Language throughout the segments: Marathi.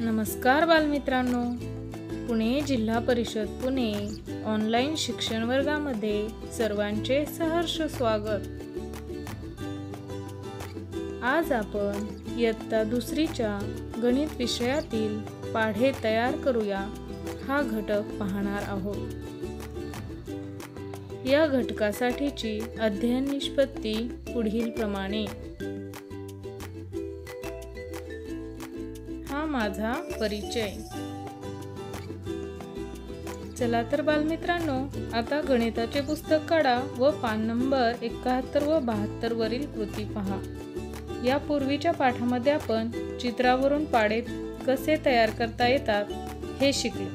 नमस्कार बालमित्रांनो, पुणे जिल्हा परिषद पुणे ऑनलाईन शिक्षण वर्गामध्ये सर्वांचे सहर्ष स्वागत। आज आपण इयत्ता दुसरीच्या गणित विषयातील पाढे तयार करूया हा घटक पाहणार आहोत। या घटकासाठीची अध्ययन निष्पत्ती पुढील प्रमाणे। हा माझा परिचय। चला तर बालमित्रांनो, आता गणिताचे पुस्तक काढा व पान नंबर 71 व 72 वरील कृती पहा। या पूर्वीच्या पाठामध्ये आपण चित्रावरून पाढे कसे तयार करता येतात हे शिकलो।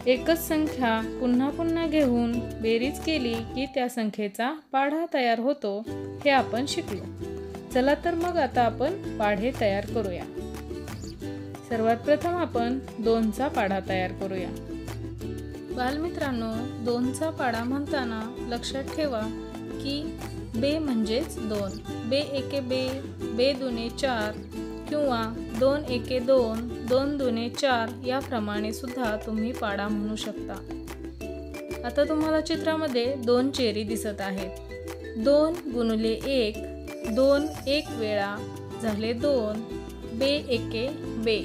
एकच संख्या पुन्हा पुन्हा घेऊन बेरीज केली की त्या संख्येचा पाढा तयार होतो हे आपण शिकलो। चला तर मग आता आपण पाढे तयार करूया। सर्वात प्रथम आपण 2 चा पाढा तयार करूया। बालमित्रांनो, 2 चा पाढा म्हणताना लक्षात ठेवा की बे म्हणजेच 2, बे एके बे, बे दुने 4 किंवा 2 एके 2, 2 दुने 4 याप्रमाणे सुद्धा तुम्ही पाढा म्हणू शकता। आता तुम्हाला चित्रामध्ये 2 चेरी दिसत आहेत। 2 गुणिले 1, 2 एक वेळा झाले 2, बे एके बे।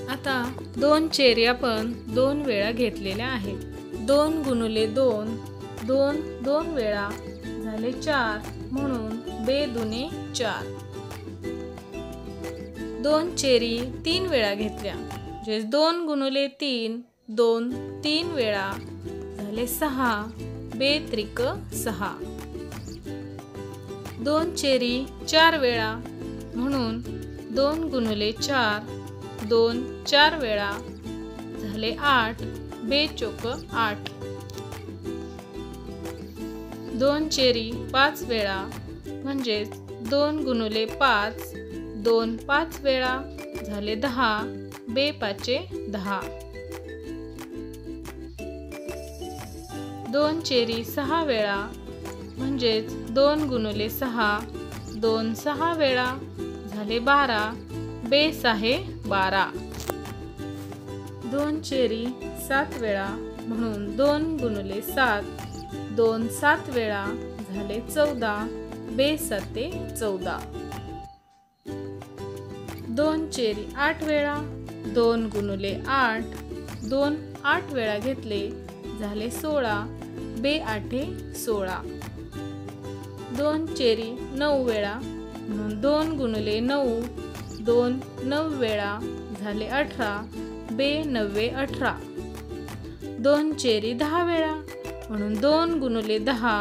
आता 2 चेरी आपण 2 वेळा घेतलेल्या आहेत। 2 गुणिले 2, 2 2 वेळा झाले 4 म्हणून बे दुने 4। 2 चेरी 3 वेळा घेतल्या, म्हणजे 2 गुणिले 3, 2 3 वेळा झाले 6, बे त्रिक 6। 2 चेरी 4 वेळा म्हणून 2 गुणिले 4, 2 4 वेळा झाले 8, बे चोक 8। 2 चेरी 5 वेळा म्हणजे 2 गुणिले 5, 2 5 वेळा झाले 10, बे पाचे 10। 2 चेरी 6 वेळा म्हणजे 2 गुणिले 6, 2 6 वेळा झाले 12, बे 6 12। 2 चेरी 7 वेळा म्हणून 2 गुणिले 7, 2 7 वेळा झाले 14, बे 7 14। 2 चेरी 8 वेळा, 2 गुणिले 8, 2 8 वेळा घेतले झाले 16, बे 8 16। 2 चेरी 9 वेळा म्हणून 2 गुणिले 9, 2 9 वेळा झाले 18, बे 9 18। 2 चेरी 10 वेळा म्हणून 2 गुणिले 10,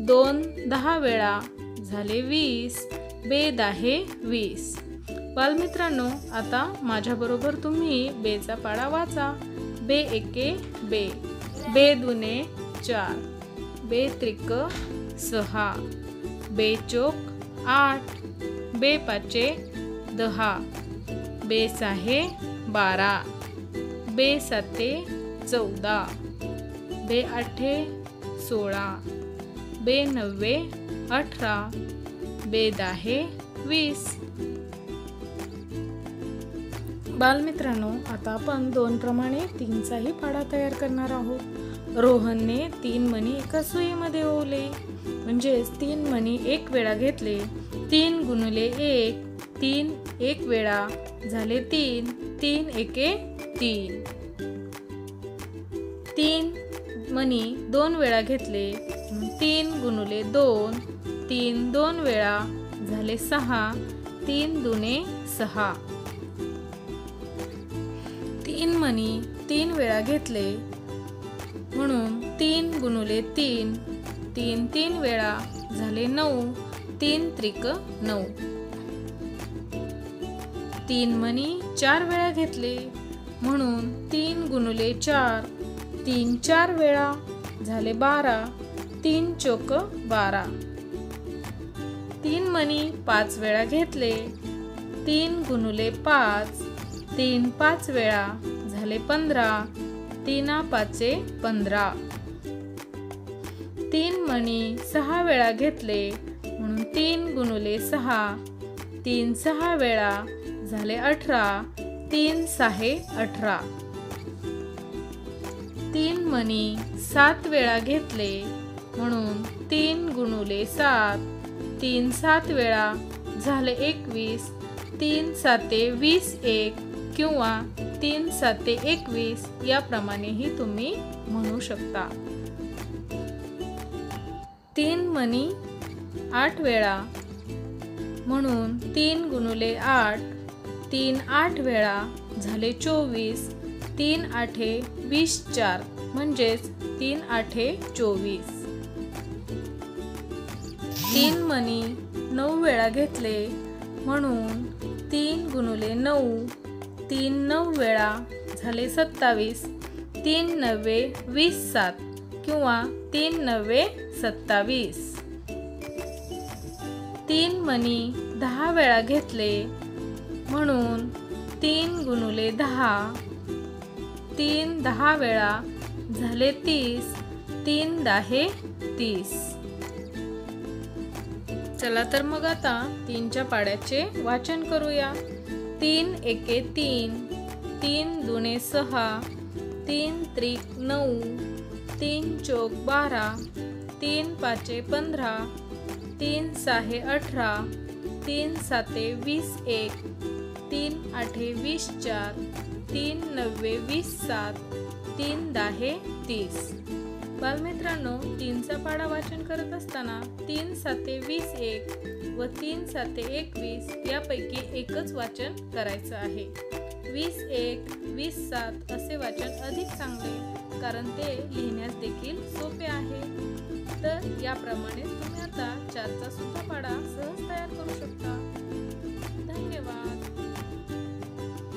2 10 वेळा झाले 20, बे 10 20। बालमित्रांनो, आता माझ्याबरोबर तुम्ही बेचा पाढा वाचा। बे एके बे, बे दुने 4, बे त्रिक 6, बे चोक 8, बे पाचे 10, बे 6 12, बे 7 14, बे 8 16, बे 9 18, बे 10 20। बालमित्रांनो, आता आपण 2 प्रमाणे 3 चाही पाढा तयार करणार आहोत। रोहनने 3 मणी एका सुईमध्ये ओवले, म्हणजे 3 मणी एक वेळा घेतले। 3 गुणिले 1, 3 एक वेळा झाले 3, 3 एके 3। 3 मणी 2 वेळा घेतले, 3 गुणिले 2, 3 2 वेळा झाले 6, 3 दुने 6। 3 मणी 3 वेळा घेतले म्हणून 3 गुणिले 3, 3 3 वेळा झाले 9, 3 त्रिक 9। 3 मणी 4 वेळा घेतले म्हणून 3 गुणिले 4, 3 4 वेळा झाले 12, 3 चोक 12। 3 मणी 5 वेळा घेतले, 3 गुणिले 5, 3 5 वेळा झाले 15, 3 पाचे 15। 3 मणी 6 वेळा घेतले म्हणून 3 गुणिले 6, 3 6 वेळा झाले 18, 3 6 18. 3 मणी 7 वेळा घेतले म्हणून 3 गुणुले 7, 3 7 वेळा झाले 21, 3 7 20 1 किंवा 3 7 21 याप्रमाणेही तुम्ही म्हणू शकता. 3 मणी 8 वेळा म्हणून 3 गुणुले 8, 3 8 वेळा झाले 24, 3 8 20 4 म्हणजेच 3 8 24. 3 मणी 9 वेळा घेतले म्हणून 3 गुणुले 9, 3 9 वेळा झाले 27, 3 9 20 7 किंवा 3 9 27. 3 मणी 10 वेळा घेतले म्हणून 3 गुणुले 10, 3 10 वेळा झाले 30, 3 10 30. चला तर मग आता 3च्या पाड्याचे वाचन करूया. 3 एके 3, 3 दुणे 6, 3 त्रिक 9, 3 चौक 12, 3 पाचे 15, 3 सहा 18, 3 7 20 1, 3 8 20 4, 3 9 20 7, 3 10 30. बालमित्रांनो, 3चा पाढा वाचन करत असताना 3 7 20 1 व 3 7 21 यापैकी एकच वाचन करायचं आहे. 20 1 20 7 असे वाचन अधिक चांगले, कारण ते लिहिण्यास देखील सोपे आहे. तर याप्रमाणे तुम्ही आता 4चा सुद्धा पाढा सहज तयार करू शकता.